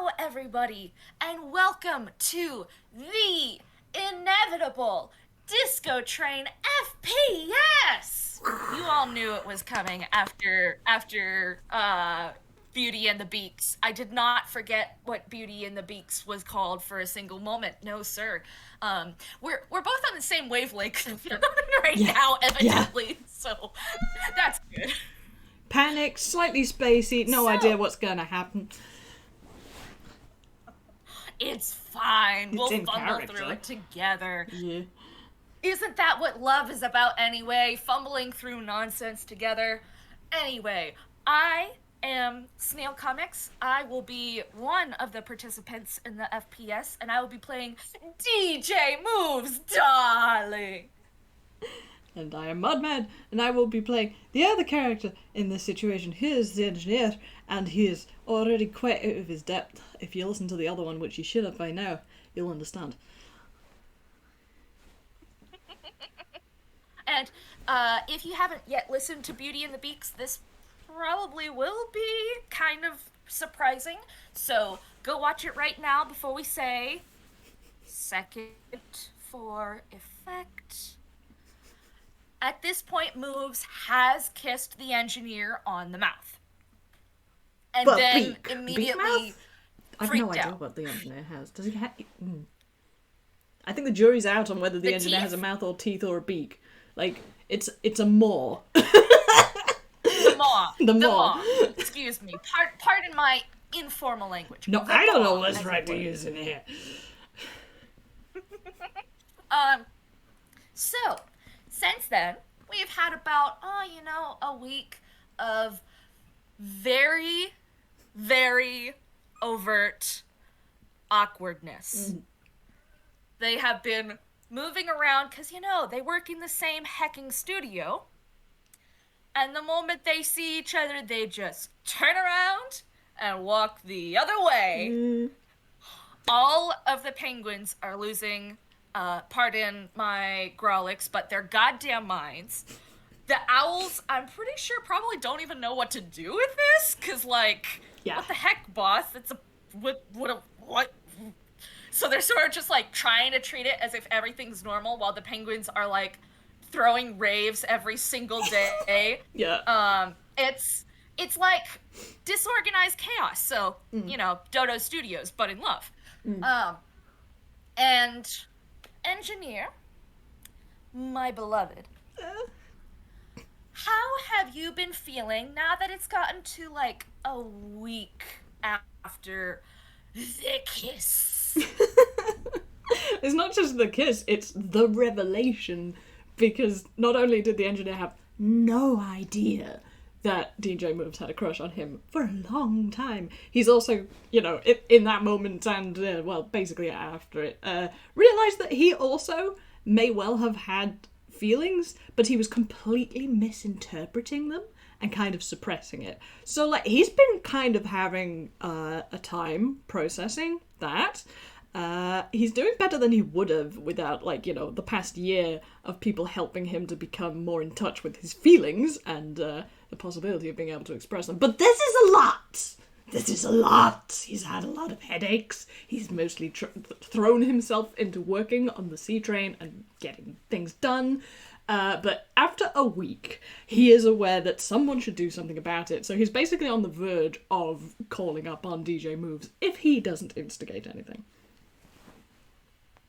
Hello, everybody, and welcome to the inevitable Discotrain FPS. You all knew it was coming after Beauty and the Beaks. I did not forget what Beauty and the Beaks was called for a single moment. No, sir. We're both on the same wavelength right Yeah. now, Yeah. evidently. So that's good. Panic, slightly spacey, no idea So what's gonna happen. it's fine. It's We'll in fumble through character. it together. Yeah. Isn't that what love is about anyway? Fumbling through nonsense together. Anyway, I am Snail Comics. I will be one of the participants in the FPS, and I will be playing DJ Moves, darling. And I am Mudman, and I will be playing the other character in this situation. He is the engineer, and he is already quite out of his depth. If you listen to the other one, which you should have by now, you'll understand. And if you haven't yet listened to Beauty and the Beaks, this probably will be kind of surprising. So go watch it right now before we say second for effect. At this point, Moves has kissed the engineer on the mouth. And But then beak immediately mouth? I've no freaked idea out. what the engineer has. Does he have... I think the jury's out on whether the The engineer has a teeth? mouth or teeth or a beak. Like, it's a maw. The maw. The The maw. maw. Excuse me. Pardon my informal language. No, The I don't know maw, what's as right it to were. use in here. Um, so, since then, we've had about, a week of very, very overt awkwardness. They have been moving around because, they work in the same hecking studio. And the moment they see each other, they just turn around and walk the other way. All of the penguins are losing, pardon my Grolix, but their goddamn minds. The owls, I'm pretty sure, probably don't even know what to do with this, because, Yeah. what the heck, boss? It's a, what? So they're sort of just, trying to treat it as if everything's normal, while the penguins are, throwing raves every single day. Yeah. It's like disorganized chaos. So, Dodo Studios, but in love. And engineer, my beloved, how have you been feeling now that it's gotten to a week after the kiss? It's not just the kiss, it's the revelation. Because not only did the engineer have no idea that DJ Moves had a crush on him for a long time, he's also, in that moment and, basically after it, realised that he also may well have had feelings, but he was completely misinterpreting them and kind of suppressing it. So, he's been kind of having a time processing that. He's doing better than he would have without, the past year of people helping him to become more in touch with his feelings and the possibility of being able to express them. But this is a lot! This is a lot! He's had a lot of headaches. He's mostly thrown himself into working on the sea train and getting things done. But after a week, he is aware that someone should do something about it. So he's basically on the verge of calling up on DJ Moves if he doesn't instigate anything.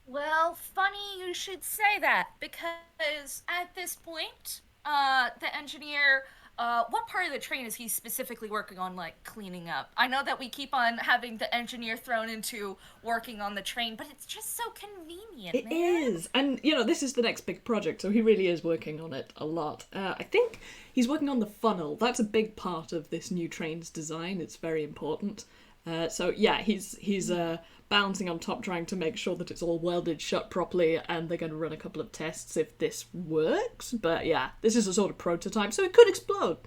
Well, funny you should say that, because at this point, the engineer, what part of the train is he specifically working on, cleaning up? I know that we keep on having the engineer thrown into working on the train, but it's just so convenient, It man. is. And, this is the next big project, so he really is working on it a lot. I think he's working on the funnel. That's a big part of this new train's design. It's very important. So, yeah, he's balancing on top, trying to make sure that it's all welded shut properly, and they're going to run a couple of tests if this works. But, yeah, this is a sort of prototype, so it could explode.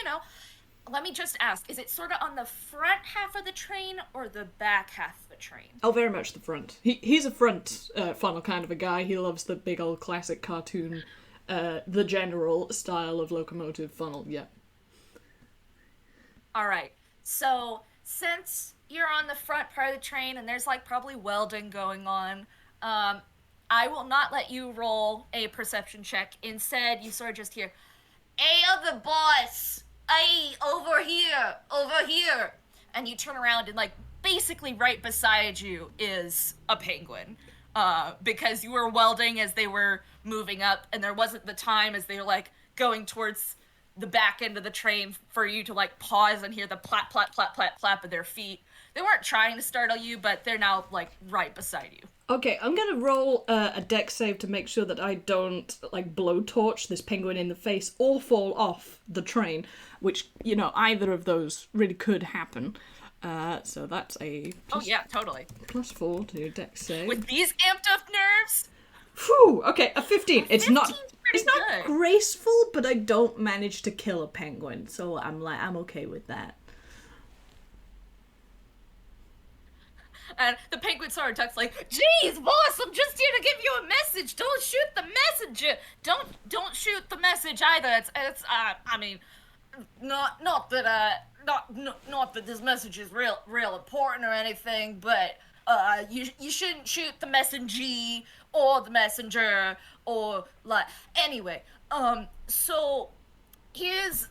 Yeah, let me just ask, is it sort of on the front half of the train or the back half of the train? Oh, very much the front. He's a front funnel kind of a guy. He loves the big old classic cartoon, the general style of locomotive funnel, yeah. All right. So, since you're on the front part of the train and there's like probably welding going on, I will not let you roll a perception check. Instead, you sort of just hear, "Hey, other boss! Hey, over here!" And you turn around and like basically right beside you is a penguin. Because you were welding as they were moving up, and there wasn't the time as they were like going towards the back end of the train for you to like pause and hear the plap plap plap plap plap of their feet. They weren't trying to startle you, but they're now like right beside you. Okay, I'm gonna roll a dex save to make sure that I don't, like, blowtorch this penguin in the face or fall off the train, which, you know, either of those really could happen. So that's a Oh yeah, totally. +4 to dex save. With these amped up nerves, Whew, okay, a 15. It's not 15's pretty good. graceful, but I don't manage to kill a penguin, so I'm okay with that. and the penguin sort of talks like, "Geez, boss, I'm just here to give you a message. Don't shoot the messenger. Don't shoot the message either. It's I mean, not that this message is real important or anything, but you shouldn't shoot the messenger or the messenger or like anyway. So here's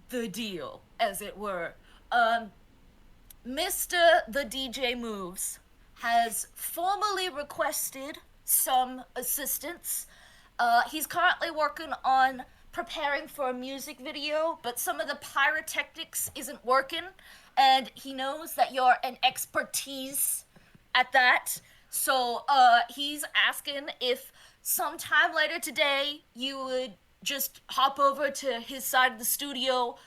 the deal, as it were. Mr. the DJ Moves has formally requested some assistance. He's currently working on preparing for a music video, but some of the pyrotechnics isn't working, and he knows that you're an expertise at that. So he's asking if sometime later today you would just hop over to his side of the studio.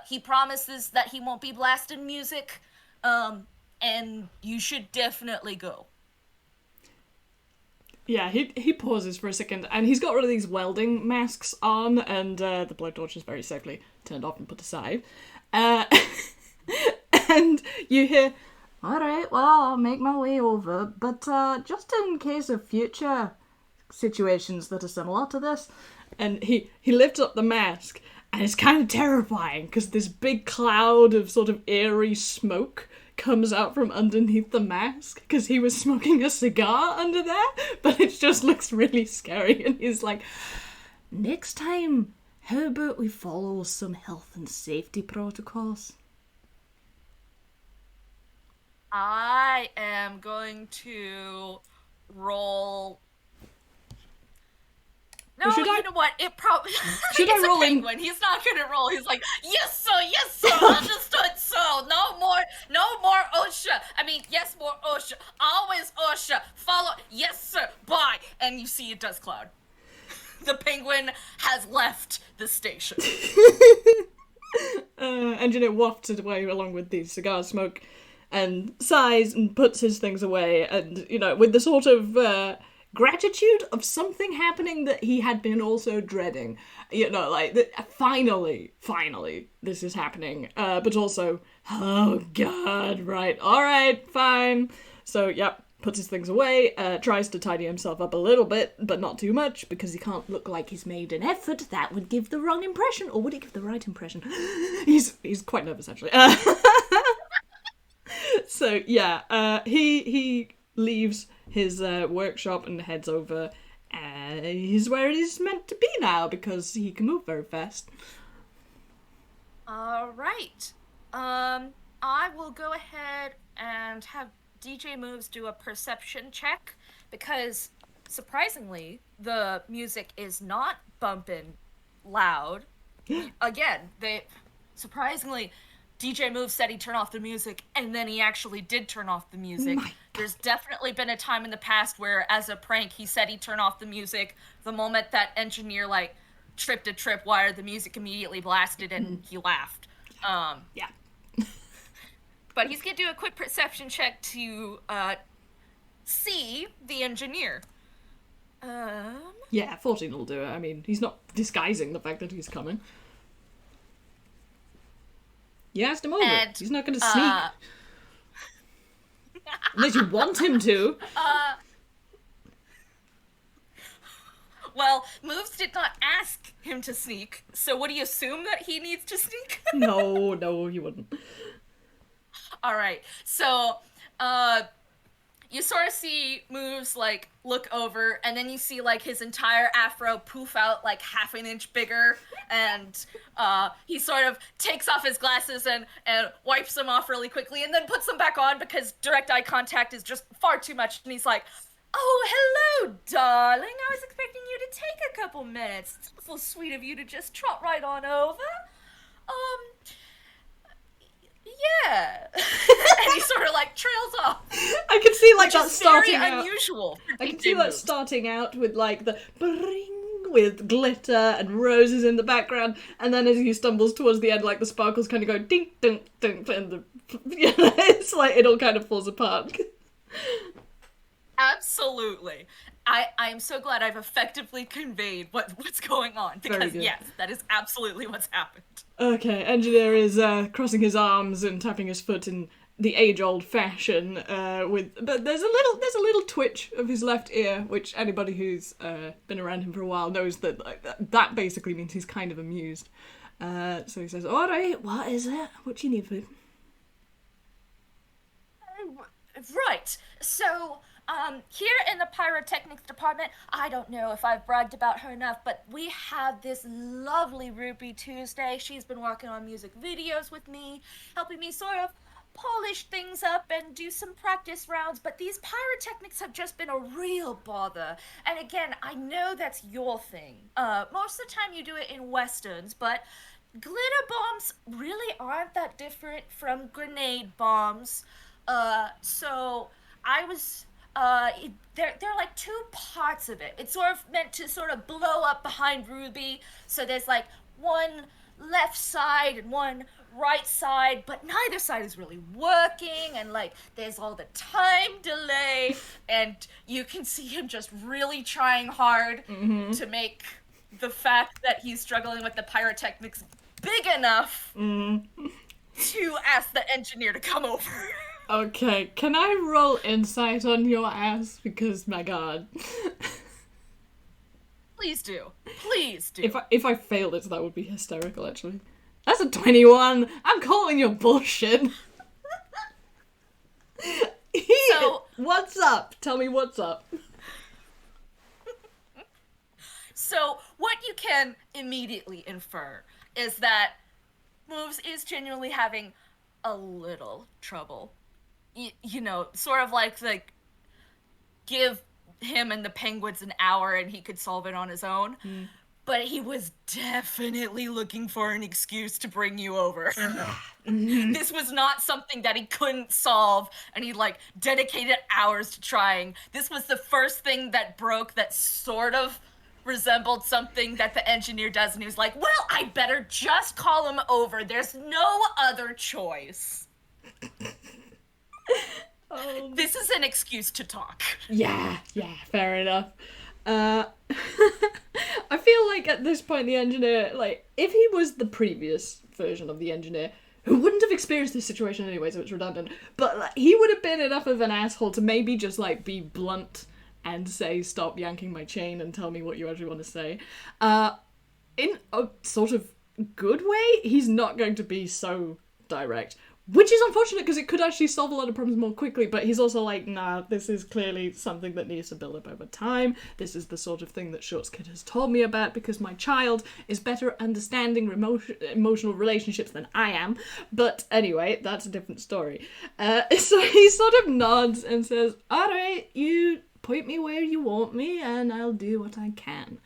He promises that he won't be blasting music, and you should definitely go. Yeah, he pauses for a second, and he's got one of these welding masks on, and the blowtorch is very safely turned off and put aside. And you hear, "Alright, well, I'll make my way over, but just in case of future situations that are similar to this." And he lifts up the mask, and it's kind of terrifying, because this big cloud of sort of eerie smoke comes out from underneath the mask, because he was smoking a cigar under there, but it just looks really scary, and he's like, "Next time, how about we follow some health and safety protocols?" I am going to roll. No, Well, you know what? It probably Should I it's roll a in- penguin. He's not gonna roll. He's like, yes, sir, understood, sir. No more OSHA. I mean, yes, more OSHA. Always OSHA. Follow, yes, sir. Bye. And you see it does cloud. The penguin has left the station. Engineer wafts it away along with the cigar smoke and sighs and puts his things away, and, you know, with the sort of gratitude of something happening that he had been also dreading. You know, like, finally, this is happening. But also, oh god, right, alright, fine. So, yep, puts his things away, tries to tidy himself up a little bit, but not too much, because he can't look like he's made an effort. That would give the wrong impression, or would it give the right impression? He's quite nervous, actually. So, yeah, he leaves his workshop and heads over. He's where he's meant to be now, because he can move very fast. Alright. I will go ahead and have DJ Moves do a perception check, because surprisingly, the music is not bumping loud. Again, surprisingly, DJ Moves said he'd turn off the music, and then he actually did turn off the music. There's definitely been a time in the past where, as a prank, he said he'd turn off the music. The moment that engineer, like, tripped a tripwire, the music immediately blasted, and he laughed. Yeah. But he's gonna do a quick perception check to see the engineer. Yeah, 14 will do it. I mean, he's not disguising the fact that he's coming. You asked him over. And, He's not going to sneak. Unless you want him to. Well, Moves did not ask him to sneak, so would he assume that he needs to sneak? No, you wouldn't. All right. So, you sort of see Moves like look over, and then you see like his entire afro poof out like half an inch bigger, and he sort of takes off his glasses and wipes them off really quickly, and then puts them back on because direct eye contact is just far too much. And he's like, "Oh, hello, darling. I was expecting you to take a couple minutes. It's awful sweet of you to just trot right on over. Yeah." And he sort of like trails off. I can see like that starting very out. unusual. I can see that starting out with like the bring with glitter and roses in the background, and then as he stumbles towards the end, like the sparkles kind of go ding ding ding, and the it's like it all kind of falls apart. Absolutely. I am so glad I've effectively conveyed what's going on, because yes, that is absolutely what's happened. Okay, Engineer is crossing his arms and tapping his foot in the age-old fashion. But there's a little twitch of his left ear, which anybody who's been around him for a while knows that that basically means he's kind of amused. So he says, "All right, what is it? What do you need for?" Right. So, here in the pyrotechnics department, I don't know if I've bragged about her enough, but we have this lovely Ruby Tuesday. She's been working on music videos with me, helping me sort of polish things up and do some practice rounds, but these pyrotechnics have just been a real bother. And again, I know that's your thing. Most of the time you do it in westerns, but glitter bombs really aren't that different from grenade bombs. So I was, they're like two parts of it. It's sort of meant to sort of blow up behind Ruby, so there's like one left side and one right side, but neither side is really working, and like there's all the time delay, and you can see him just really trying hard to make the fact that he's struggling with the pyrotechnics big enough to ask the engineer to come over. Okay, can I roll insight on your ass? Because, my god. Please do. Please do. If I failed it, that would be hysterical, actually. That's a 21! I'm calling your bullshit! So, what's up? Tell me what's up. So, what you can immediately infer is that Moves is genuinely having a little trouble. You know, sort of like give him and the penguins an hour and he could solve it on his own. But he was definitely looking for an excuse to bring you over. This was not something that he couldn't solve, and he like dedicated hours to trying. This was the first thing that broke that sort of resembled something that the engineer does, and he was like, well, I better just call him over. There's no other choice. This is an excuse to talk. Yeah, fair enough. I feel like at this point the engineer, like, if he was the previous version of the engineer, who wouldn't have experienced this situation anyway, so it's redundant, but like, he would have been enough of an asshole to maybe just like be blunt and say, stop yanking my chain and tell me what you actually want to say. In a sort of good way, he's not going to be so direct. Which is unfortunate, because it could actually solve a lot of problems more quickly, but he's also like, nah, this is clearly something that needs to build up over time. This is the sort of thing that Shorts Kid has told me about, because my child is better at understanding emotional relationships than I am. But anyway, that's a different story. So he sort of nods and says, alright, you point me where you want me, and I'll do what I can.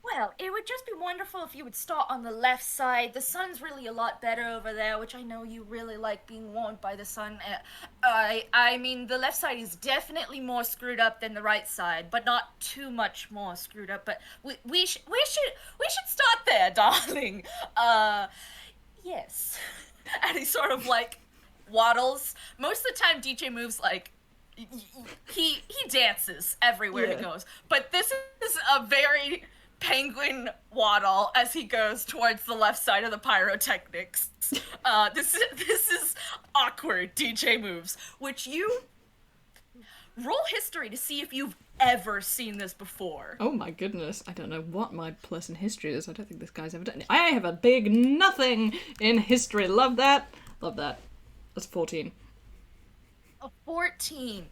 Well, it would just be wonderful if you would start on the left side. The sun's really a lot better over there, which I know you really like being warmed by the sun. I mean, the left side is definitely more screwed up than the right side, but not too much more screwed up. But we should start there, darling. Yes. And he sort of like waddles. Most of the time, DJ Moves like he dances everywhere he goes, but this is a very penguin waddle as he goes towards the left side of the pyrotechnics. This is awkward DJ Moves, which you roll history to see if you've ever seen this before. Oh my goodness, I don't know what my plus in history is. I don't think this guy's ever done it. I have a big nothing in history. Love that. Love that. That's 14. A 14.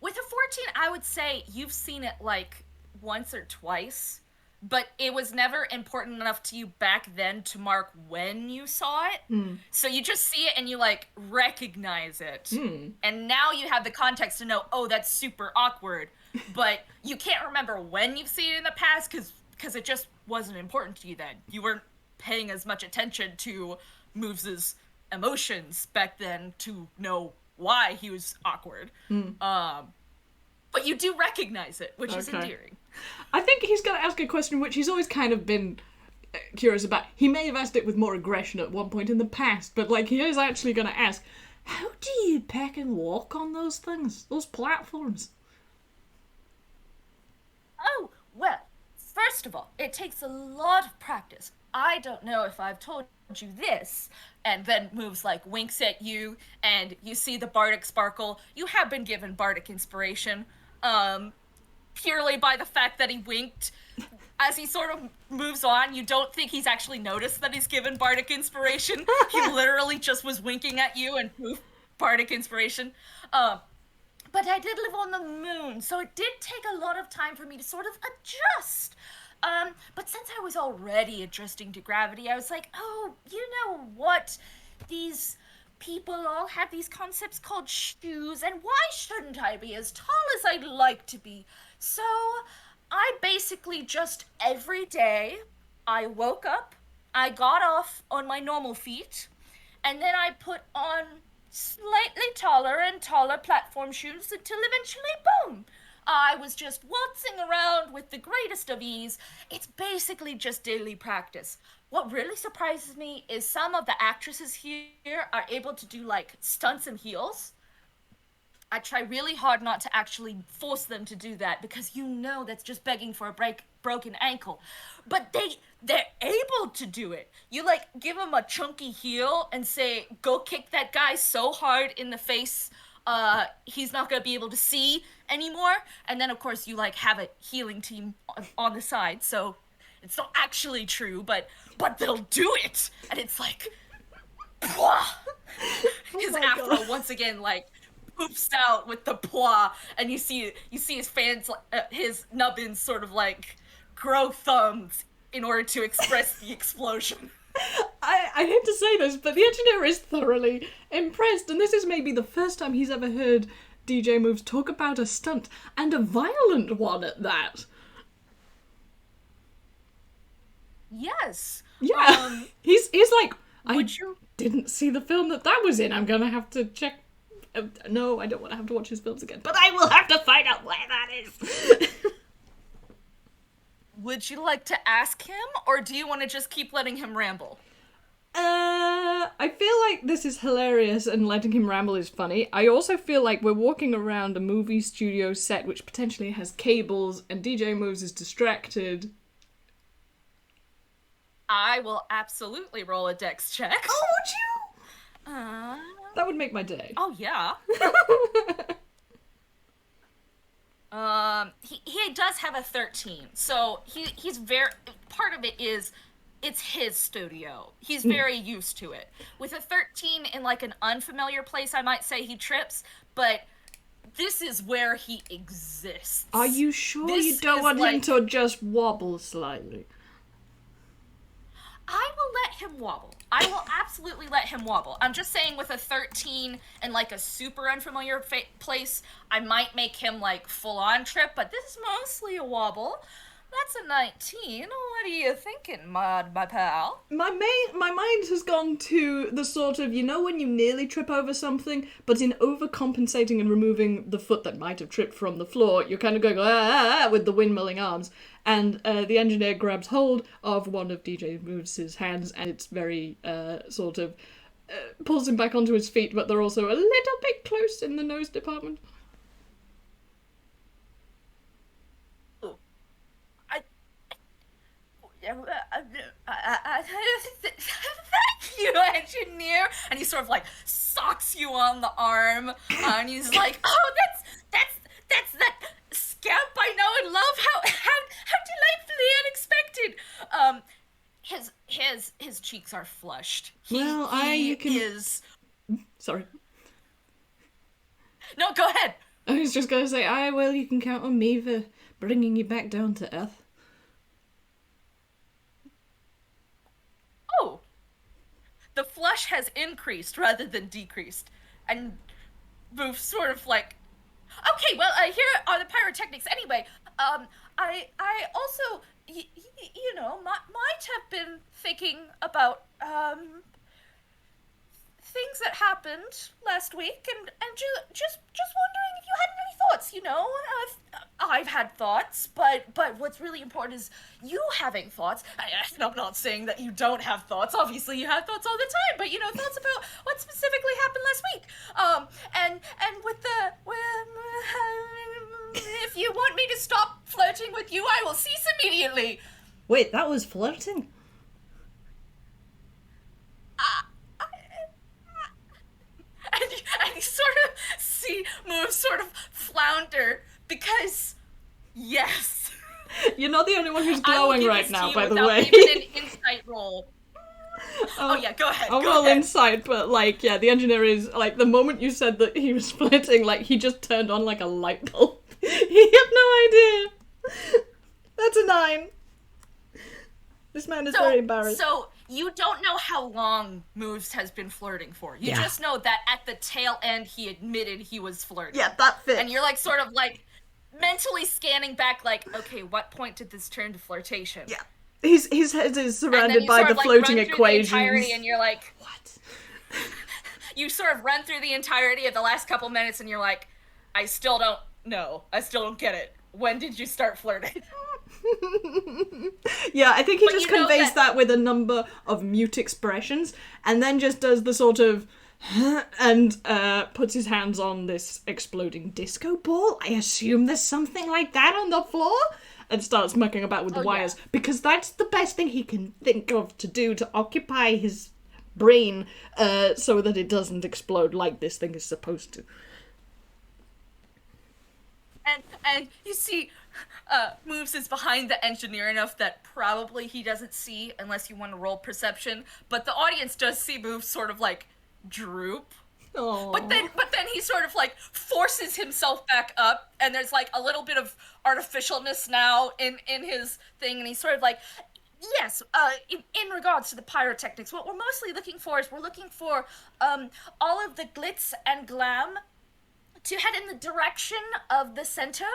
With a 14, I would say you've seen it like once or twice, but it was never important enough to you back then to mark when you saw it. So you just see it and you like recognize it. And now you have the context to know, oh, that's super awkward. But you can't remember when you've seen it in the past because it just wasn't important to you then. You weren't paying as much attention to Moves' emotions back then to know why he was awkward. But you do recognize it, which is endearing. I think he's going to ask a question which he's always kind of been curious about. He may have asked it with more aggression at one point in the past, but like he is actually going to ask, how do you peck and walk on those things, those platforms? Oh, well, first of all, it takes a lot of practice. I don't know if I've told you this, and then Moves like winks at you, and you see the bardic sparkle. You have been given bardic inspiration, purely by the fact that he winked. As he sort of moves on, you don't think he's actually noticed that he's given bardic inspiration. He literally just was winking at you and poof, bardic inspiration. But I did live on the moon, so it did take a lot of time for me to sort of adjust. But since I was already adjusting to gravity, I was like, oh, you know what? These people all have these concepts called shoes, and why shouldn't I be as tall as I'd like to be? So I basically just every day, I woke up, I got off on my normal feet, and then I put on slightly taller and taller platform shoes until eventually, boom! I was just waltzing around with the greatest of ease. It's basically just daily practice. What really surprises me is some of the actresses here are able to do like stunts and heels. I try really hard not to actually force them to do that because you know that's just begging for a broken ankle. But they're able to do it. You like give them a chunky heel and say, go kick that guy so hard in the face he's not gonna be able to see anymore. And then of course you like have a healing team on the side, so it's not actually true, but they'll do it, and it's like, his afro God. Once again like poops out with the pwa, and you see his fans, his nubbins sort of like grow thumbs in order to express the explosion. I hate to say this, but the engineer is thoroughly impressed, and this is maybe the first time he's ever heard DJ Moves talk about a stunt, and a violent one at that. Yes. Yeah. He's like, didn't see the film that was in. I'm gonna have to check. No, I don't want to have to watch his films again, but I will have to find out where that is. Would you like to ask him, or do you want to just keep letting him ramble? I feel like this is hilarious and letting him ramble is funny. I also feel like we're walking around a movie studio set which potentially has cables, and DJ Moves is distracted. I will absolutely roll a dex check. Oh, would you? That would make my day. Oh, yeah. He does have a 13, so he's very, part of it is, it's his studio. He's very used to it. With a 13 in like an unfamiliar place, I might say he trips, but this is where he exists. Are you sure you don't want him to just wobble slightly? I will let him wobble. I will absolutely let him wobble. I'm just saying with a 13 and like a super unfamiliar place, I might make him like full on trip, but this is mostly a wobble. That's a 19. What are you thinking, my pal? My mind has gone to the sort of, you know when you nearly trip over something, but in overcompensating and removing the foot that might have tripped from the floor, you're kind of going with the windmilling arms. And the engineer grabs hold of one of DJ Moves' hands, and it's very sort of pulls him back onto his feet, but they're also a little bit close in the nose department. Thank you, engineer. And he sort of like socks you on the arm, and he's like, "Oh, that's that scamp I know and love. How delightfully unexpected." his cheeks are flushed. You can... is... Sorry. No, go ahead. I was just gonna say, you can count on me for bringing you back down to earth. Oh. The flush has increased rather than decreased. And moves sort of like... Okay, well, here are the pyrotechnics. Anyway, I also, might have been thinking about, things that happened last week, and just wondering if you had any thoughts. I've had thoughts, but what's really important is you having thoughts. I'm not saying that you don't have thoughts. Obviously, you have thoughts all the time, but thoughts about what specifically happened last week. And with if you want me to stop flirting with you, I will cease immediately. Wait, that was flirting? And you sort of see moves sort of flounder because, yes. You're not the only one who's glowing right now, by the way. Even an insight roll. Oh yeah, go ahead. I'll roll insight, but the engineer is, the moment you said that he was flirting, he just turned on like a light bulb. He had no idea. That's a 9. This man is very embarrassed. So, you don't know how long Moves has been flirting for. You just know that at the tail end he admitted he was flirting. Yeah, that fits. And you're sort of mentally scanning back okay, what point did this turn to flirtation? Yeah. His head is surrounded by the floating equations. The entirety and you're like, what? You sort of run through the entirety of the last couple minutes and you're like, I still don't know. I still don't get it. When did you start flirting? Yeah, I think he just conveys that with a number of mute expressions and then just does the sort of and puts his hands on this exploding disco ball. I assume there's something like that on the floor, and starts mucking about with the wires because that's the best thing he can think of to do to occupy his brain so that it doesn't explode like this thing is supposed to. And you see, Moves is behind the engineer enough that probably he doesn't see unless you want to roll perception. But the audience does see Moves sort of droop. Aww. But then he sort of forces himself back up, and there's a little bit of artificialness now in his thing, and he's sort of yes, in regards to the pyrotechnics, what we're mostly looking for is all of the glitz and glam to head in the direction of the center,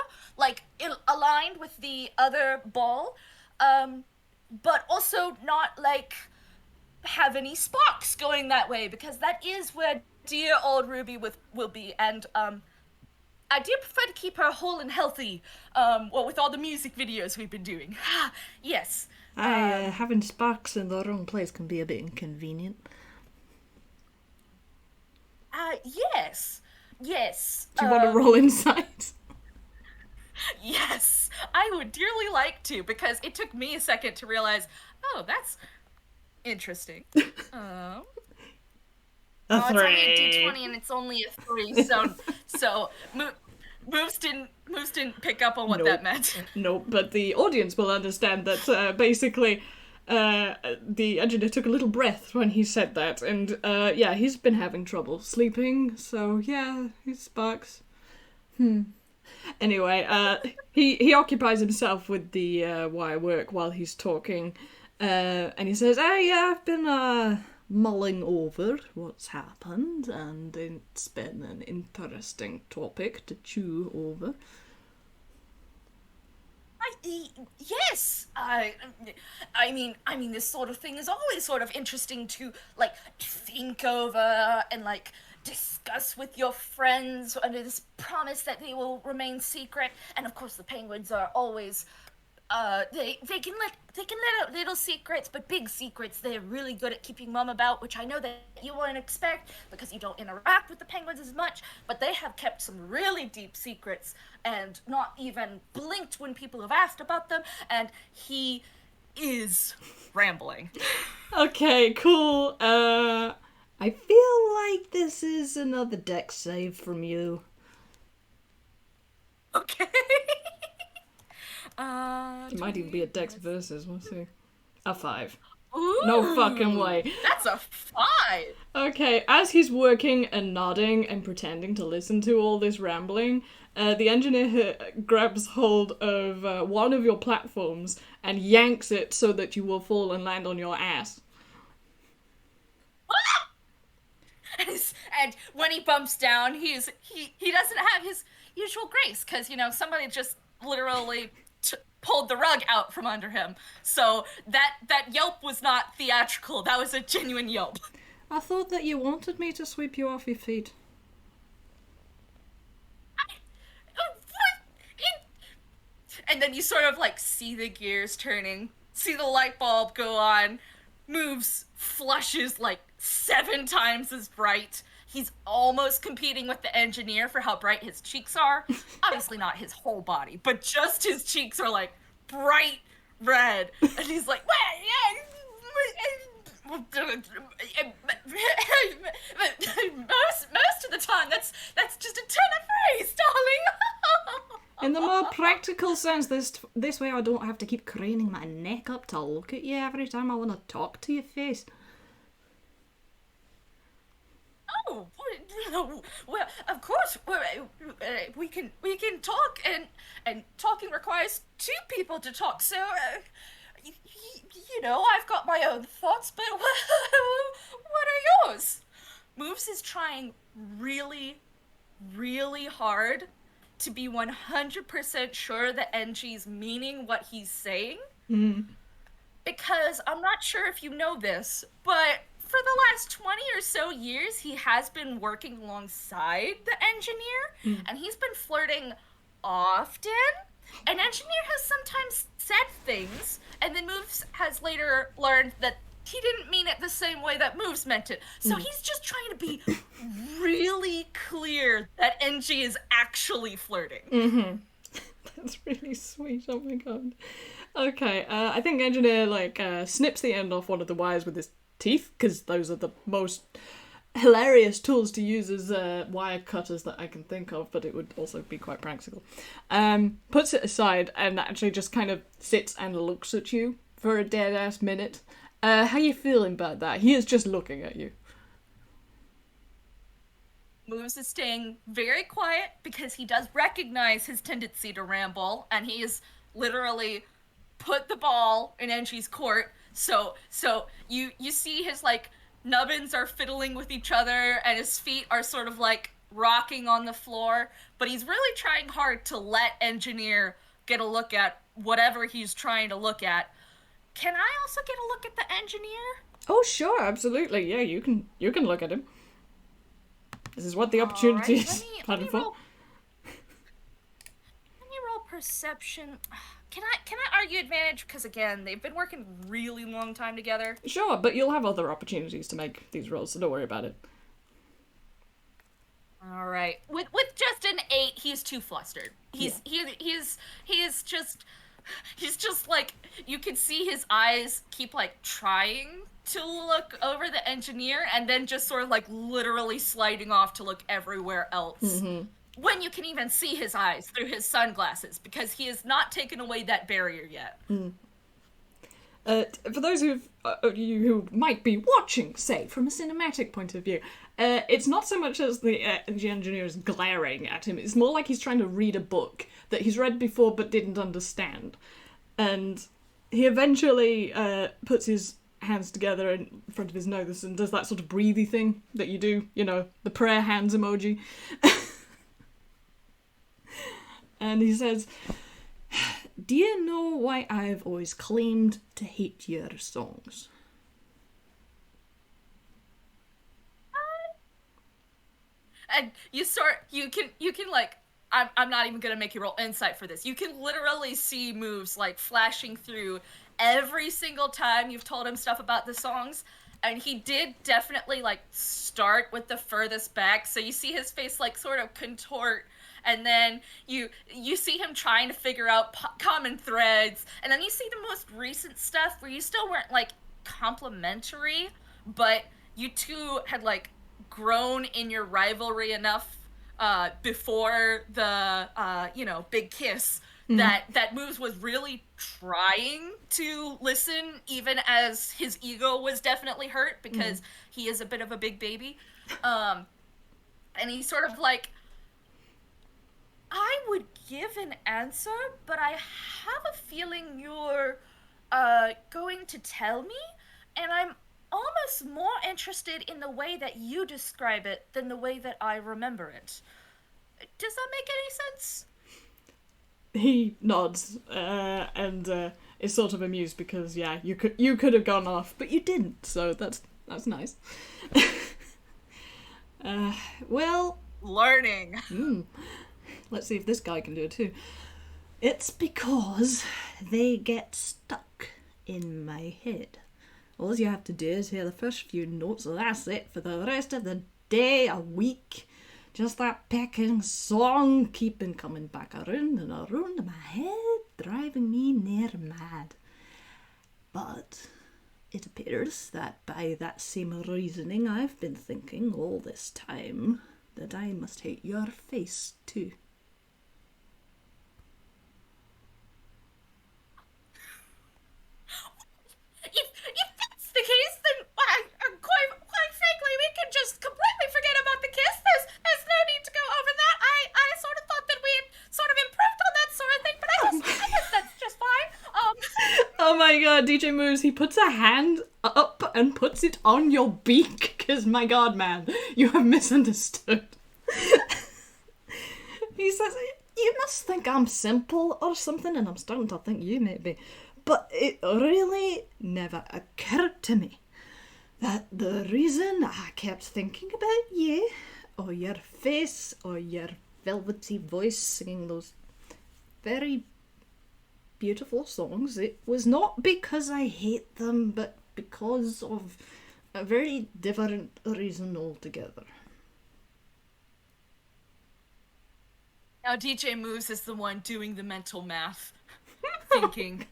aligned with the other ball, but also not, have any sparks going that way, because that is where dear old Ruby will be, and, I do prefer to keep her whole and healthy, with all the music videos we've been doing. Yes. Having sparks in the wrong place can be a bit inconvenient. Yes. Yes. Do you want to roll insight? Yes, I would dearly like to, because it took me a second to realize, oh, that's interesting. A 3. It's only a D20 and it's only a 3, so Moves didn't pick up on what that meant. No, but the audience will understand that basically the engineer took a little breath when he said that, and he's been having trouble sleeping, so his sparks. Anyway, he occupies himself with the wire work while he's talking, and he says, I've been mulling over what's happened, and it's been an interesting topic to chew over. Yes. I mean, this sort of thing is always sort of interesting to think over and discuss with your friends under this promise that they will remain secret. And of course, the penguins are always they can let out little secrets, but big secrets they're really good at keeping mum about, which I know that you wouldn't expect because you don't interact with the penguins as much, but they have kept some really deep secrets and not even blinked when people have asked about them, and he is rambling. Okay, cool. I feel like this is another dex save from you. Okay. It might even be a dex versus, we'll see. A 5. No fucking Ooh, way. that's a 5. Okay, as he's working and nodding and pretending to listen to all this rambling, the engineer grabs hold of one of your platforms and yanks it so that you will fall and land on your ass. And when he bumps down, he doesn't have his usual grace because somebody just literally pulled the rug out from under him. So that yelp was not theatrical. That was a genuine yelp. I thought that you wanted me to sweep you off your feet. And then you sort of like see the gears turning, see the light bulb go on, moves, flushes like 7 times as bright. He's almost competing with the engineer for how bright his cheeks are. Obviously not his whole body, but just his cheeks are like bright red. And he's like, most of the time that's just a turn of phrase, darling. In the more practical sense, this way I don't have to keep craning my neck up to look at you every time I want to talk to your face. Oh, well, of course, we can talk, and talking requires 2 people to talk. So, I've got my own thoughts, but what are yours? Moves is trying really, really hard to be 100% sure that NG's meaning what he's saying. Because I'm not sure if you know this, but for the last 20 or so years, he has been working alongside the engineer, and he's been flirting often. An engineer has sometimes said things, and then Moves has later learned that he didn't mean it the same way that Moves meant it. So he's just trying to be really clear that NG is actually flirting. That's really sweet. Oh my god. Okay, I think engineer snips the end off one of the wires with his teeth, because those are the most hilarious tools to use as wire cutters that I can think of, but it would also be quite practical. Puts it aside and actually just kind of sits and looks at you for a dead ass minute. How you feeling about that? He is just looking at you. Moves is staying very quiet because he does recognize his tendency to ramble, and he is literally put the ball in NG's court. So you see his like nubbins are fiddling with each other, and his feet are sort of like rocking on the floor, but he's really trying hard to let engineer get a look at whatever he's trying to look at. Can I also get a look at the engineer? Oh sure, absolutely. Yeah, you can look at him. This is what the opportunity is planned for. Let me roll perception. Can I argue advantage? Because again, they've been working really long time together. Sure, but you'll have other opportunities to make these rolls, so don't worry about it. All right. With just an 8, he's too flustered. He's just like, you can see his eyes keep like trying to look over the engineer and then just sort of like literally sliding off to look everywhere else. When you can even see his eyes through his sunglasses, because he has not taken away that barrier yet. For those of you who might be watching, say, from a cinematic point of view, it's not so much as the engineer is glaring at him, it's more like he's trying to read a book that he's read before but didn't understand. And he eventually puts his hands together in front of his nose and does that sort of breathy thing that you do, the prayer hands emoji. And he says, "Do you know why I've always claimed to hate your songs?" And you can like, I'm not even gonna make you roll insight for this. You can literally see Moves like flashing through every single time you've told him stuff about the songs, and he did definitely like start with the furthest back, so you see his face like sort of contort, and then you see him trying to figure out common threads, and then you see the most recent stuff where you still weren't like complimentary, but you two had like grown in your rivalry enough before the big kiss that Moves was really trying to listen, even as his ego was definitely hurt because he is a bit of a big baby. And he's sort of like, I would give an answer, but I have a feeling you're going to tell me, and I'm almost more interested in the way that you describe it than the way that I remember it. Does that make any sense? He nods and is sort of amused because you could have gone off, but you didn't, so that's nice. Well, Learning. Let's see if this guy can do it too. It's because they get stuck in my head. All you have to do is hear the first few notes, that's it for the rest of the day, a week. Just that pecking song keeping coming back around and around in my head, driving me near mad. But it appears that by that same reasoning I've been thinking all this time that I must hate your face too. If that's the case, then quite frankly, we can just completely forget about the kiss. There's no need to go over that. I sort of thought that we had sort of improved on that sort of thing, but I guess that's just fine. Oh my god, DJ Moves, he puts a hand up and puts it on your beak, because my god, man, you have misunderstood. He says, you must think I'm simple or something, and I'm starting to think you may be. But it really never occurred to me that the reason I kept thinking about you, or your face, or your velvety voice singing those very beautiful songs, it was not because I hate them, but because of a very different reason altogether. Now DJ Moves is the one doing the mental math, thinking.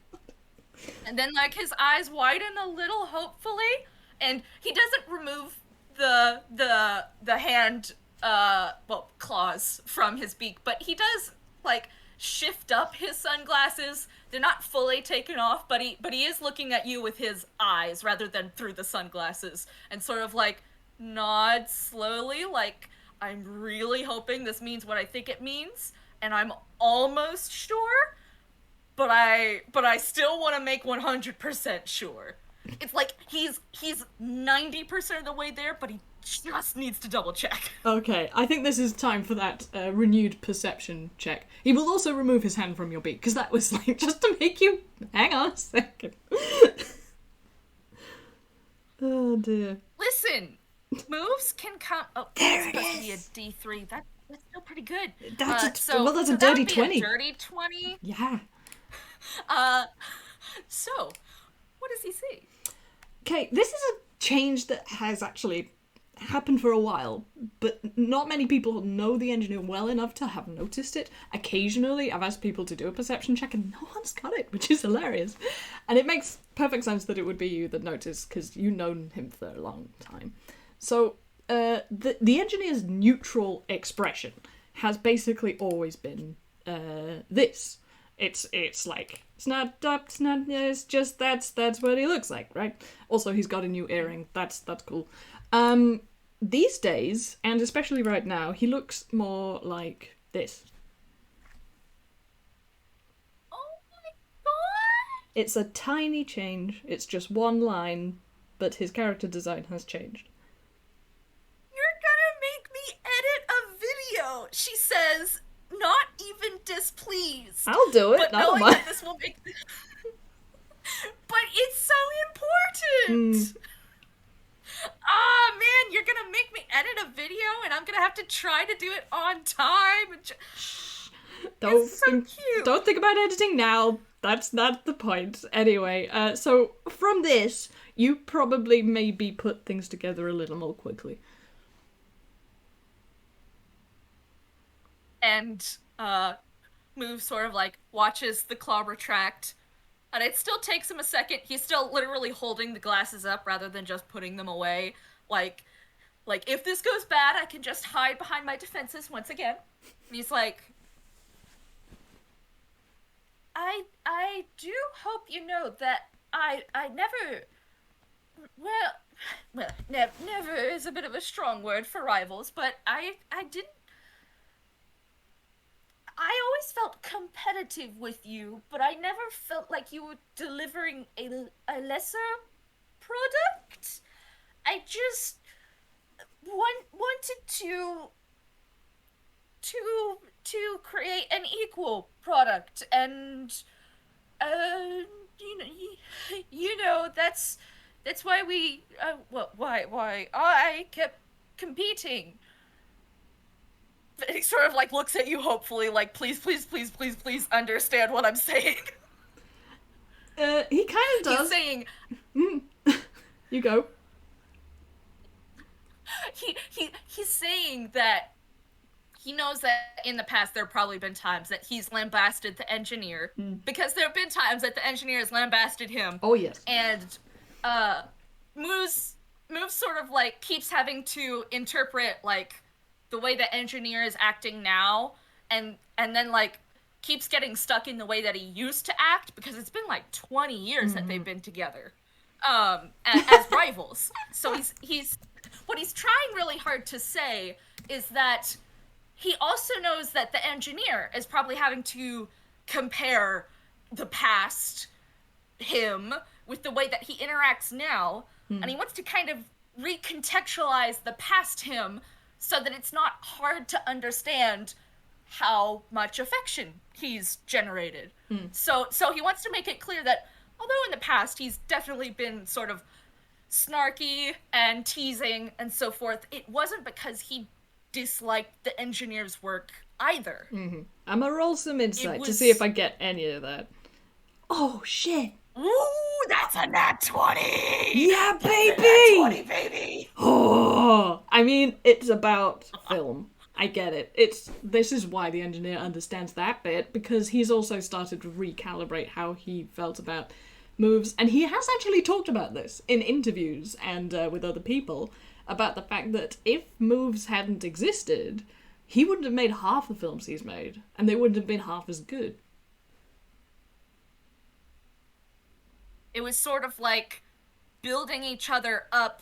And then, like, his eyes widen a little, hopefully, and he doesn't remove the hand, claws from his beak, but he does, like, shift up his sunglasses. They're not fully taken off, but he is looking at you with his eyes rather than through the sunglasses, and sort of, like, nods slowly, like, I'm really hoping this means what I think it means, and I'm almost sure, but I still want to make 100% sure. It's like he's 90% of the way there, but he just needs to double check. Okay, I think this is time for that renewed perception check. He will also remove his hand from your beak, because that was like just to make you hang on a second. Oh dear. Listen, Moves can come. Oh, there it's supposed to be a D3. That's still pretty good. That's a dirty 20. A dirty 20. Yeah. So, what does he see? Okay, this is a change that has actually happened for a while, but not many people know the engineer well enough to have noticed it. Occasionally, I've asked people to do a perception check and no one's got it, which is hilarious. And it makes perfect sense that it would be you that noticed, because you've known him for a long time. So, the engineer's neutral expression has basically always been this. It's like, it's not up, it's not, it's just, that's what he looks like, right? Also, he's got a new earring, that's cool. These days, and especially right now, he looks more like this. Oh my god! It's a tiny change, it's just one line, but his character design has changed. You're gonna make me edit a video, she says, not even displeased. I'll do it, but I don't knowing mind. that this will make... But it's so important! Ah, man, you're gonna make me edit a video and I'm gonna have to try to do it on time. It's so cute. Don't think about editing now. That's not the point. Anyway, so from this, you probably maybe put things together a little more quickly. And Move sort of like watches the claw retract. And it still takes him a second. He's still literally holding the glasses up rather than just putting them away. Like if this goes bad, I can just hide behind my defenses once again. And he's like, I do hope you know that I never never is a bit of a strong word for rivals, but I didn't I always felt competitive with you, but I never felt like you were delivering a lesser product. I just wanted to create an equal product, and you know that's why we why I kept competing. He sort of like looks at you hopefully, like, please understand what I'm saying. He kind of does. He's saying You go. he's saying that he knows that in the past there have probably been times that he's lambasted the engineer, because there have been times that the engineer has lambasted him. Oh yes. And Moose sort of like keeps having to interpret like the way the engineer is acting now, and then like keeps getting stuck in the way that he used to act, because it's been like 20 years that they've been together as rivals. So he's what he's trying really hard to say is that he also knows that the engineer is probably having to compare the past him with the way that he interacts now, and he wants to kind of recontextualize the past him so that it's not hard to understand how much affection he's generated. So he wants to make it clear that although in the past he's definitely been sort of snarky and teasing and so forth, it wasn't because he disliked the engineer's work either. I'm gonna roll some insight to see if I get any of that. Oh shit! Ooh, that's a nat 20! Yeah, baby! That's a nat 20, baby! Oh, I mean, it's about film. I get it. This is why the engineer understands that bit, because he's also started to recalibrate how he felt about moves, and he has actually talked about this in interviews and with other people, about the fact that if moves hadn't existed, he wouldn't have made half the films he's made, and they wouldn't have been half as good. It was sort of like building each other up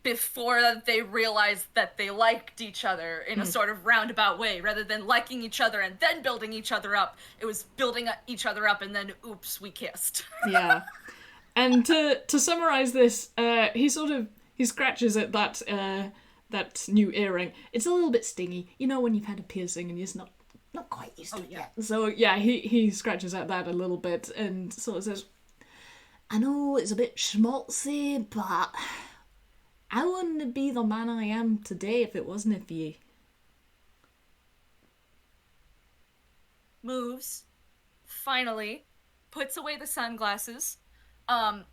before they realized that they liked each other in a sort of roundabout way, rather than liking each other and then building each other up. It was building each other up and then, oops, we kissed. Yeah. And to summarize this, he scratches at that new earring. It's a little bit stingy. You know when you've had a piercing and you're not quite used to it yet. So yeah, he scratches at that a little bit and sort of says, I know it's a bit schmaltzy, but I wouldn't be the man I am today if it wasn't for you. Moves, finally, puts away the sunglasses.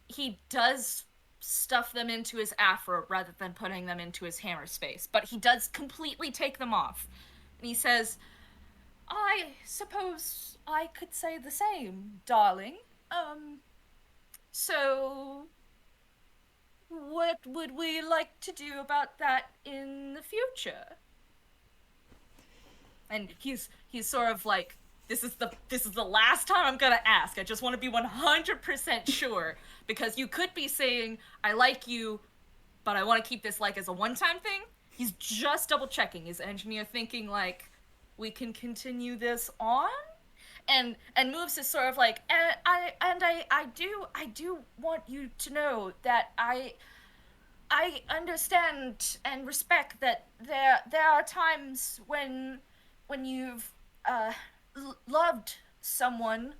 He does stuff them into his afro rather than putting them into his hammer space, but he does completely take them off. And he says, I suppose I could say the same, darling. So what would we like to do about that in the future? And he's sort of like, this is the last time I'm gonna ask. I just want to be 100% sure, because you could be saying, I like you, but I want to keep this like as a one-time thing. He's just double checking. Is the engineer thinking like, we can continue this on? And Moves is sort of like, I do want you to know that I understand and respect that there are times when you've loved someone,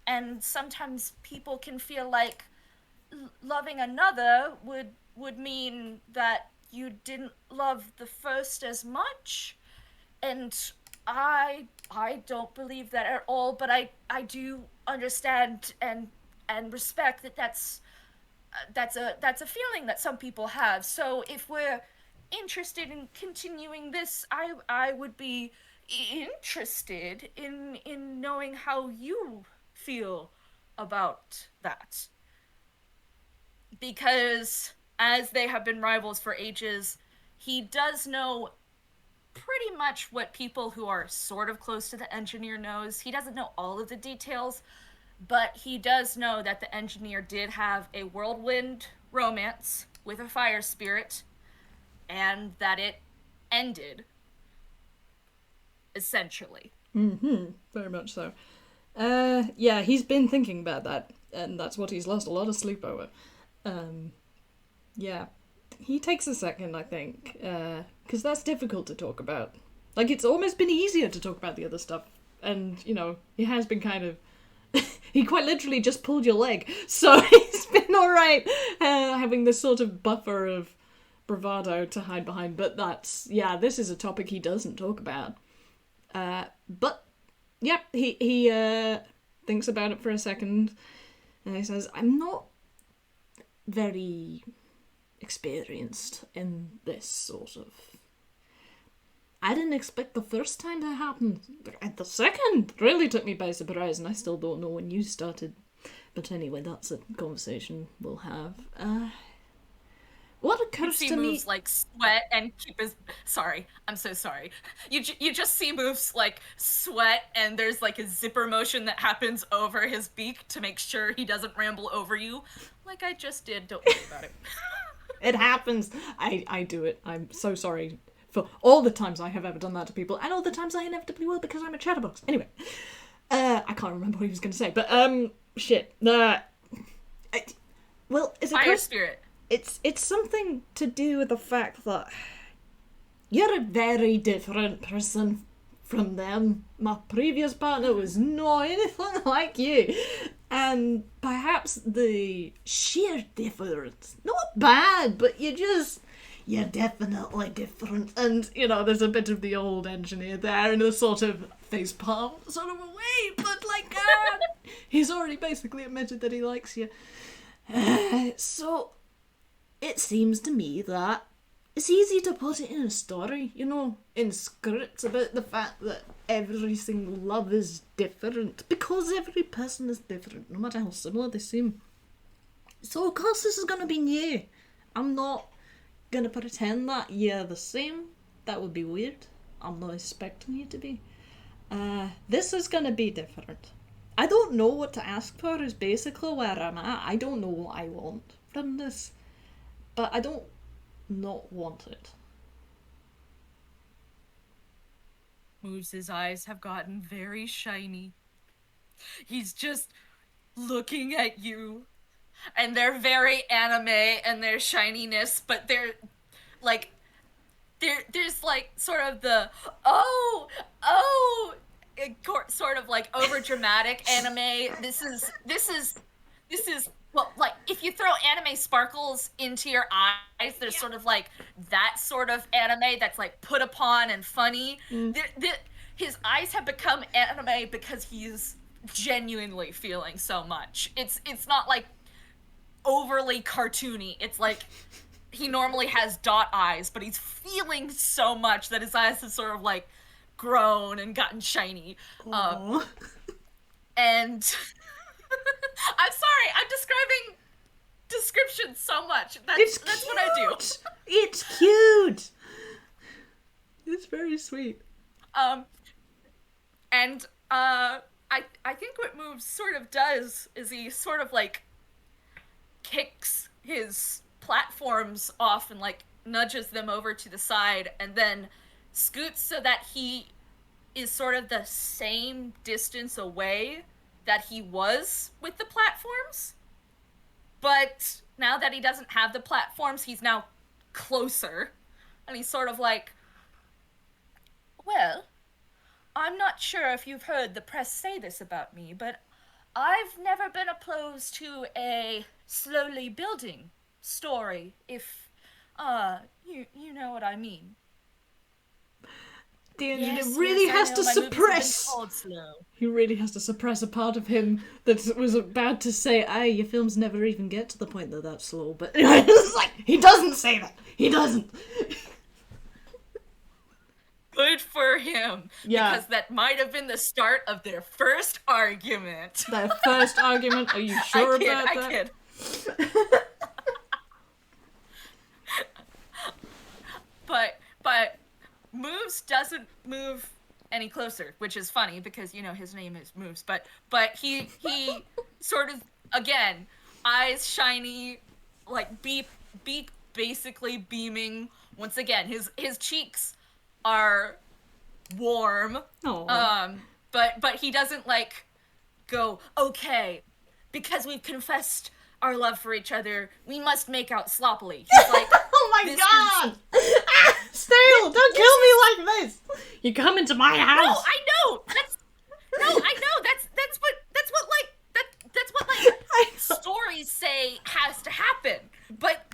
and sometimes people can feel like loving another would mean that you didn't love the first as much, and I don't believe that at all, but I do understand and respect that that's a feeling that some people have. So if we're interested in continuing this, I would be interested in knowing how you feel about that. Because as they have been rivals for ages, he does know pretty much what people who are sort of close to the engineer knows. He doesn't know all of the details, but he does know that the engineer did have a whirlwind romance with a fire spirit, and that it ended, essentially. Very much so. Yeah, he's been thinking about that, and that's what he's lost a lot of sleep over. Yeah. He takes a second, I think, because that's difficult to talk about. Like, it's almost been easier to talk about the other stuff, and, you know, he has been kind of... he quite literally just pulled your leg, so he's been alright having this sort of buffer of bravado to hide behind, but that's... Yeah, this is a topic he doesn't talk about. But, yeah, he thinks about it for a second, and he says, I'm not very experienced in this sort of... I didn't expect the first time that happened. The second really took me by surprise, and I still don't know when you started. But anyway, that's a conversation we'll have. What occurs to me... moves like sweat and keep his... Sorry, I'm so sorry. You just see moves like sweat, and there's like a zipper motion that happens over his beak to make sure he doesn't ramble over you, like I just did. Don't worry about it. It happens. I do it. I'm so sorry for all the times I have ever done that to people, and all the times I inevitably will because I'm a chatterbox. Anyway, I can't remember what he was going to say, but shit. Well, it's a fire spirit. It's something to do with the fact that you're a very different person from them. My previous partner was not anything like you. And perhaps the sheer difference, not bad, but you're definitely different. And, you know, there's a bit of the old engineer there in a sort of facepalm sort of a way, but like, he's already basically admitted that he likes you. So, it seems to me that it's easy to put it in a story, you know, in scripts about the fact that every single love is different, because every person is different, no matter how similar they seem. So of course this is going to be new. I'm not going to pretend that you're the same. That would be weird. I'm not expecting you to be. This is going to be different. I don't know what to ask for is basically where I'm at. I don't know what I want from this. But I don't not want it. Moves' eyes have gotten very shiny. He's just looking at you. And they're very anime and their shininess, but they're like there's like sort of the sort of like over dramatic anime. This is well, like, if you throw anime sparkles into your eyes, there's sort of like that sort of anime that's like put upon and funny. His eyes have become anime because he's genuinely feeling so much. It's not like overly cartoony. It's like he normally has dot eyes, but he's feeling so much that his eyes have sort of like grown and gotten shiny. And I'm sorry, I'm describing description so much. That's what I do. It's cute. It's very sweet. And I think what Moves sort of does is he sort of like kicks his platforms off and like nudges them over to the side and then scoots so that he is sort of the same distance away that he was with the platforms, but now that he doesn't have the platforms, he's now closer, and he's sort of like, well, I'm not sure if you've heard the press say this about me, but I've never been opposed to a slowly building story, if, you know what I mean. The engineer really has to suppress. He really has to suppress a part of him that was about to say, your films never even get to the point that that's slow. But it's like, he doesn't say that. He doesn't. Good for him. Yeah. Because that might have been the start of their first argument. Their first argument? Are you sure about that? I kid. But Moves doesn't move any closer, which is funny because, you know, his name is Moves, but he sort of, again, eyes shiny, like beak basically beaming. Once again, his cheeks are warm. Aww. But he doesn't like go, okay, because we've confessed our love for each other, we must make out sloppily. He's like, oh my god! Stale, don't kill me like this! You come into my house! No, I know! That's what stories say has to happen. But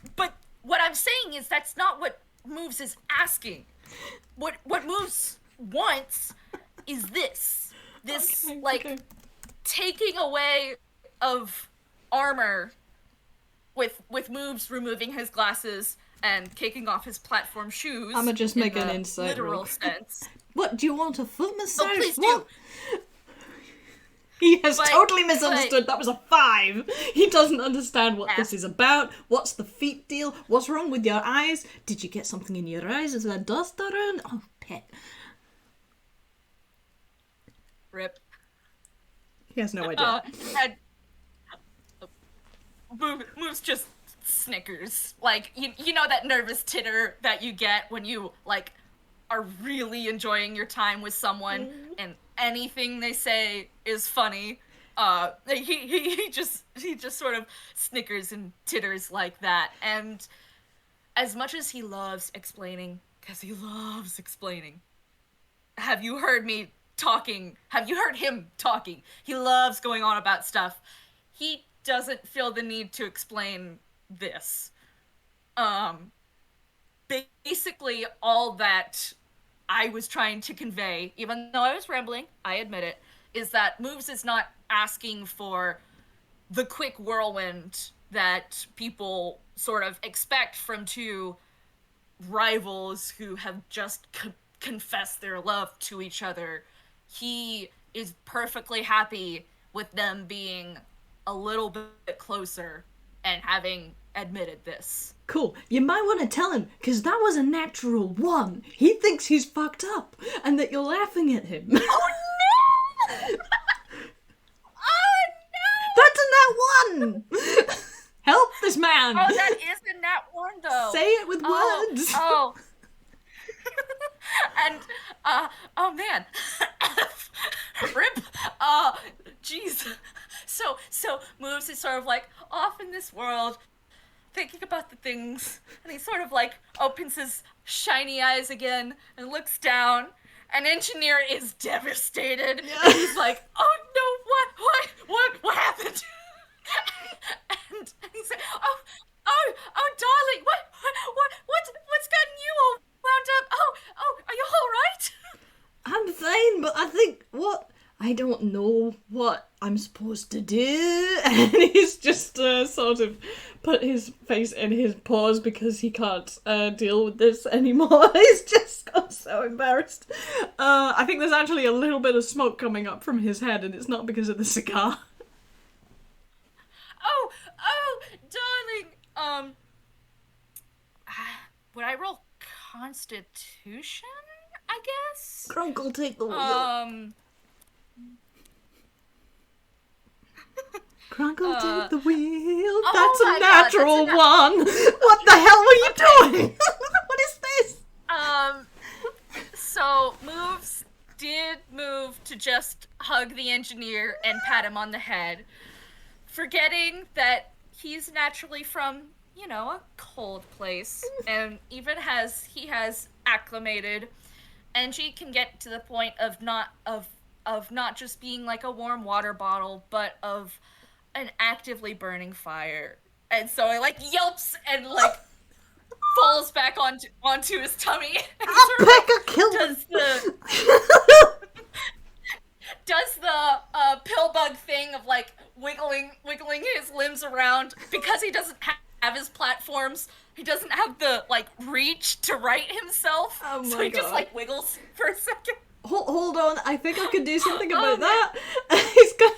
what I'm saying is that's not what Moves is asking. What Moves wants is this. Okay. Taking away of armor with Moves removing his glasses and kicking off his platform shoes. I'ma just make an insight literal sense. What, do you want a foot massage? Oh, please what? Do. He has totally misunderstood. That was a 5. He doesn't understand what this is about. What's the feet deal? What's wrong with your eyes? Did you get something in your eyes? Is there dust around? Oh, pet. Rip. He has no idea. Moves just snickers. Like, you know that nervous titter that you get when you, like, are really enjoying your time with someone and anything they say is funny. He just sort of snickers and titters like that. And as much as he loves explaining, because he loves explaining, have you heard me talking? Have you heard him talking? He loves going on about stuff. He doesn't feel the need to explain this. Basically all that I was trying to convey, even though I was rambling, I admit it, is that Moves is not asking for the quick whirlwind that people sort of expect from two rivals who have just confessed their love to each other. He is perfectly happy with them being a little bit closer and having admitted this. Cool. You might want to tell him, because that was a natural 1. He thinks he's fucked up, and that you're laughing at him. Oh no! Oh no! That's a nat 1! Help this man! Oh, that is a nat 1 though. Say it with words. Oh. And, oh man. Rip. Jeez. So Moves is sort of like off in this world, thinking about the things, and he sort of like opens his shiny eyes again and looks down, and Engineer is devastated. Yeah. And he's like, oh no, what happened? and he's like, oh darling, what's gotten you all wound up? Oh, are you all right? I'm fine, but I think I don't know what I'm supposed to do. And he's just sort of put his face in his paws because he can't deal with this anymore. He's just got so embarrassed. I think there's actually a little bit of smoke coming up from his head, and it's not because of the cigar. Oh, darling. Would I roll Constitution, I guess? Grunkle, take the wheel. Grunkle, take the wheel. That's a natural one. What the hell were you doing? What is this? So Moves did move to just hug the Engineer and pat him on the head, forgetting that he's naturally from, you know, a cold place, and even he has acclimated, Engie can get to the point of not just being like a warm water bottle, but of an actively burning fire. And so it like yelps and like falls back onto his tummy. And does the pill bug thing of like wiggling his limbs around because he doesn't have his platforms. He doesn't have the like reach to right himself. Oh my so he God. just like wiggles for a second. Hold on, I think I could do something about that. He's gonna...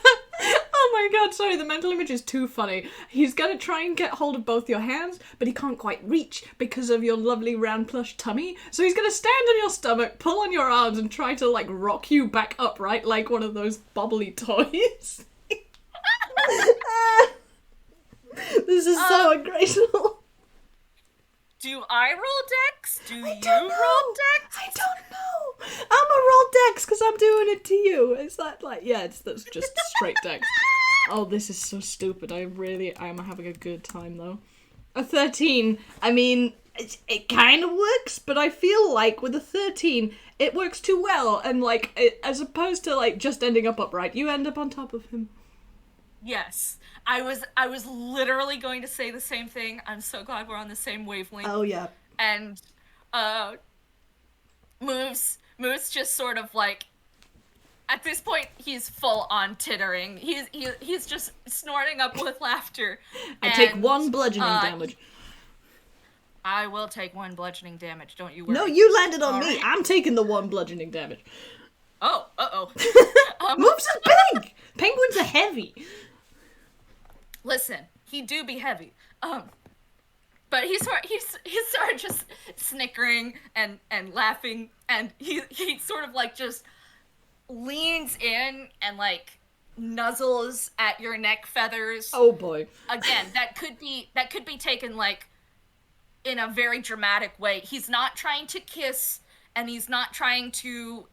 Oh my god, sorry, the mental image is too funny. He's gonna try and get hold of both your hands, but he can't quite reach because of your lovely round plush tummy. So he's gonna stand on your stomach, pull on your arms, and try to, like, rock you back upright like one of those bobbly toys. This is so ungraceful. Do I roll dex? Do you roll dex? I don't know. I'm a roll dex because I'm doing it to you. Is that like, yeah, that's just straight dex. Oh, this is so stupid. I'm having a good time though. A 13. I mean, it kind of works, but I feel like with a 13, it works too well. And like, as opposed to like just ending up upright, you end up on top of him. Yes. I was literally going to say the same thing. I'm so glad we're on the same wavelength. Oh yeah. And moves just sort of like, at this point he's full on tittering. He's just snorting up with laughter. I take 1 bludgeoning damage. I will take 1 bludgeoning damage, don't you worry. No, you landed on All me. right. I'm taking the 1 bludgeoning damage. Oh, uh-oh. Moves is big! Penguins are heavy. Listen, he do be heavy. But he's sort of just snickering and laughing, and he sort of like just leans in and like nuzzles at your neck feathers. Oh boy. Again, that could be taken like in a very dramatic way. He's not trying to kiss, and he's not trying to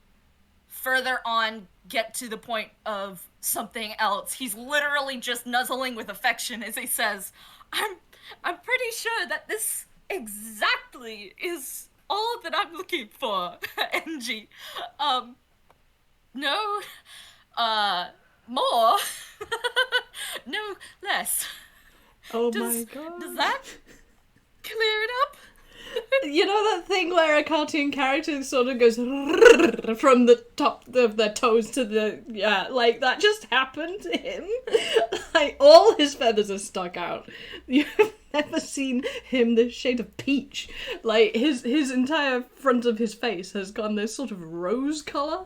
further on get to the point of something else. He's literally just nuzzling with affection as he says, I'm pretty sure that this exactly is all that I'm looking for, NG. No, more. No less. Oh my god. Does that clear it up? You know that thing where a cartoon character sort of goes from the top of their toes to the... Yeah, like, that just happened to him. Like, all his feathers are stuck out. You've never seen him this shade of peach. Like, his entire front of his face has gone this sort of rose colour.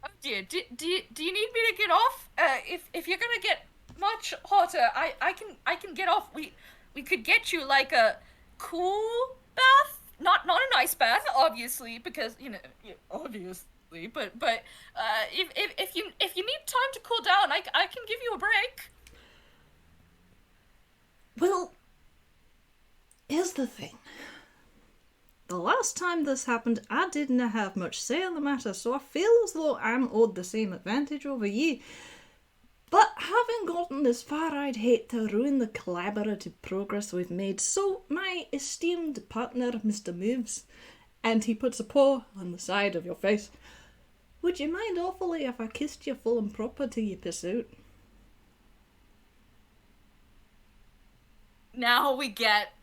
Oh dear, do you need me to get off? If you're gonna get much hotter, I can get off. We could get you like a cool bath, not an ice bath, obviously, because obviously. But if you need time to cool down, I can give you a break. Well, here's the thing. The last time this happened, I didn't have much say in the matter, so I feel as though I'm owed the same advantage over you. But having gotten this far, I'd hate to ruin the collaborative progress we've made, so my esteemed partner, Mr. Moves, and he puts a paw on the side of your face, would you mind awfully if I kissed you full and proper to your pursuit? Now we get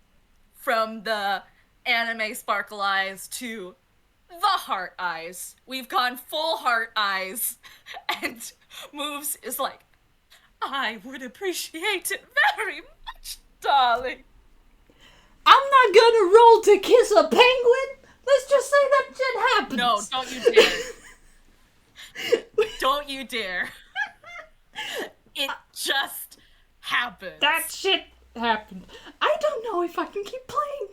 from the anime sparkle eyes to the heart eyes. We've gone full heart eyes, and Moves is like, I would appreciate it very much, darling. I'm not gonna roll to kiss a penguin! Let's just say that shit happens! No, don't you dare. Don't you dare. It just happened. That shit happened. I don't know if I can keep playing.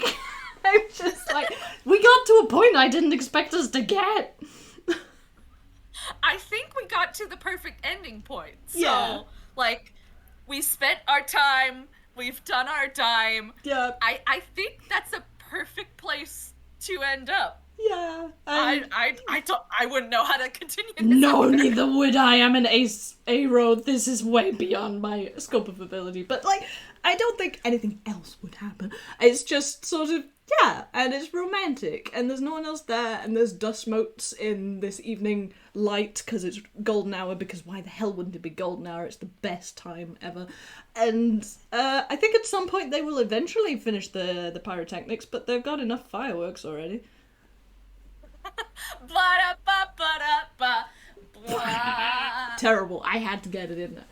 I'm just like, we got to a point I didn't expect us to get. I think we got to the perfect ending point. So, Yeah. like, we spent our time, we've done our dime. Yeah. I think that's a perfect place to end up. Yeah. I wouldn't know how to continue this. No, either. neither would I. I'm an A-road. This is way beyond my scope of ability. But, like, I don't think anything else would happen. It's just sort of, yeah, and it's romantic, and there's no one else there, and there's dust motes in this evening light, because it's golden hour, because why the hell wouldn't it be golden hour? It's the best time ever. And I think at some point they will eventually finish the pyrotechnics, but they've got enough fireworks already. Terrible. I had to get it in there.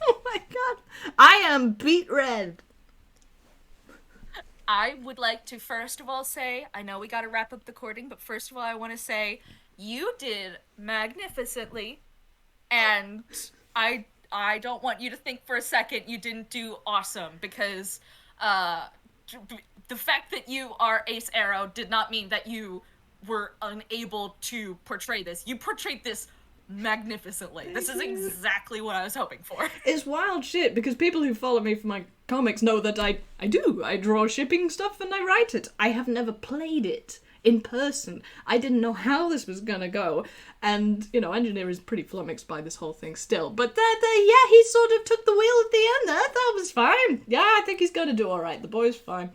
Oh my god. I am beet red. I would like to first of all say, I know we got to wrap up the recording, but first of all, I want to say you did magnificently, and I don't want you to think for a second you didn't do awesome, because the fact that you are Ace Arrow did not mean that you were unable to portray this. You portrayed this magnificently. This is exactly what I was hoping for. It's wild shit, because people who follow me for my comics know that I do. I draw shipping stuff and I write it. I have never played it in person. I didn't know how this was gonna go. And, you know, Engineer is pretty flummoxed by this whole thing still. But yeah, he sort of took the wheel at the end there. That was fine. Yeah, I think he's gonna do alright. The boy's fine.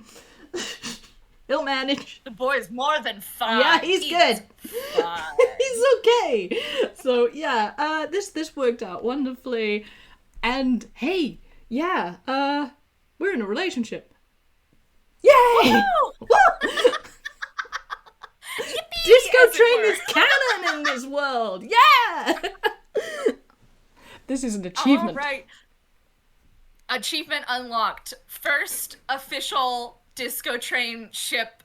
He'll manage. The boy's more than fine. Yeah, he's good. Fine. He's okay. So yeah, this worked out wonderfully. And hey, yeah, we're in a relationship. Yay! Discotrain is canon in this world. Yeah. This is an achievement. All right. Achievement unlocked. First official Discotrain ship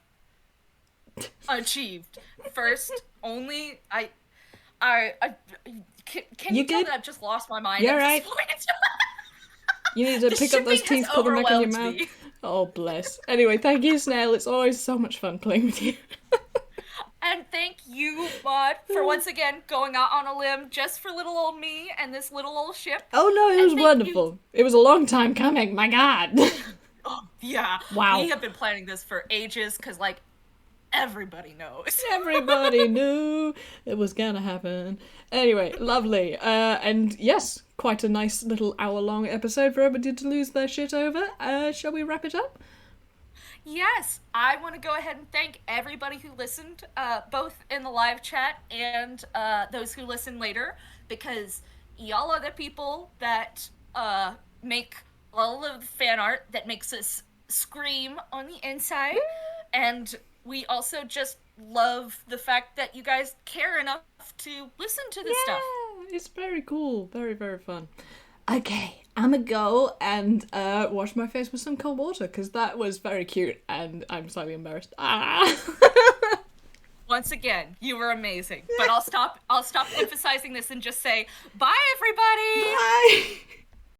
achieved. First, only can you tell that I've just lost my mind? You're right. You need to pick up those teeth, put them back in your mouth. Me. Oh, bless. Anyway, thank you, Snail. It's always so much fun playing with you. And thank you, Maud, for once again going out on a limb just for little old me and this little old ship. Oh no, it was wonderful. It was a long time coming, my god. Oh, yeah. Wow. We have been planning this for ages, because, like, everybody knows. Everybody knew it was gonna happen. Anyway, lovely. And yes, quite a nice little hour-long episode for everybody to lose their shit over. Shall we wrap it up? Yes, I want to go ahead and thank everybody who listened, both in the live chat and those who listen later, because y'all are the people that make all of the fan art that makes us scream on the inside, and we also just love the fact that you guys care enough to listen to this stuff. It's very cool. Very, very fun. Okay, I'ma go and wash my face with some cold water, because that was very cute and I'm slightly embarrassed. Once again, you were amazing. But I'll stop emphasizing this and just say, bye everybody! Bye!